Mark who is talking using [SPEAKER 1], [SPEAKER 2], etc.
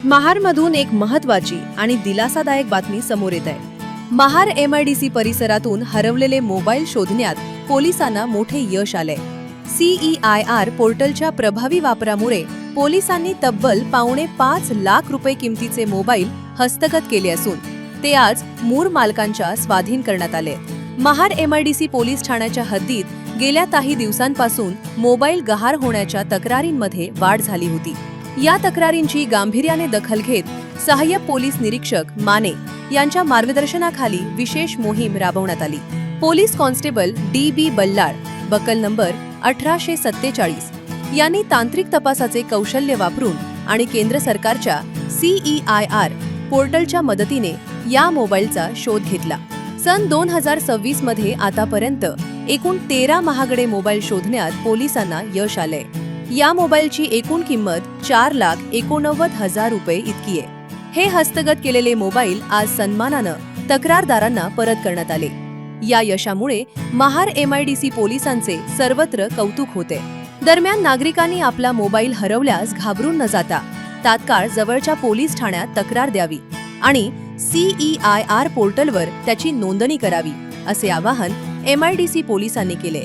[SPEAKER 1] महाडमधून एक महत्त्वाची आणि दिलासादायक बातमी समोर येत आहे। महाड MIDC परिसरातून हरवलेले मोबाईल शोधण्यात पोलिसांना मोठे यश आले। CEIR पोर्टलच्या प्रभावी वापरामुळे पोलिसांनी तब्बल $5.5 लाख किमतीचे मोबाईल हस्तगत केले असून ते आज मूळ मालकांच्या स्वाधीन करण्यात आले। महाड MIDC पोलीस ठाण्याच्या हद्दीत गेल्या काही दिवसांपासून मोबाईल गहाळ होण्याच्या तक्रारींमध्ये वाढ झाली होती। या तक्रारींची गांभीर्याने दखल घेत सहाय्यक पोलीस निरीक्षक माने यांच्या मार्गदर्शनाखाली विशेष मोहीम राबवण्यात आली। Police constable DB Ballal buckle number 1847 यांनी तांत्रिक तपासाचे कौशल्य वापरून आणि केंद्र सरकारच्या CEIR पोर्टलच्या मदतीने या मोबाईलचा शोध घेतला। सन 2026 मध्ये आतापर्यंत एकूण 13 महागडे मोबाईल शोधण्यात पोलिसांना यश आले। या मोबाईलची एकूण किंमत $4,89,000 इतकी आहे। हे हस्तगत केलेले मोबाईल आज सन्मानानं तक्रारदारांना परत करण्यात आले। या यशामुळे महाड MIDC पोलिसांचे सर्वत्र कौतुक होते। दरम्यान नागरिकांनी आपला मोबाईल हरवल्यास घाबरून न जाता तात्काळ जवळच्या पोलीस ठाण्यात तक्रार द्यावी आणि CEIR पोर्टलवर त्याची नोंदणी करावी, असे आवाहन MIDC पोलिसांनी केले।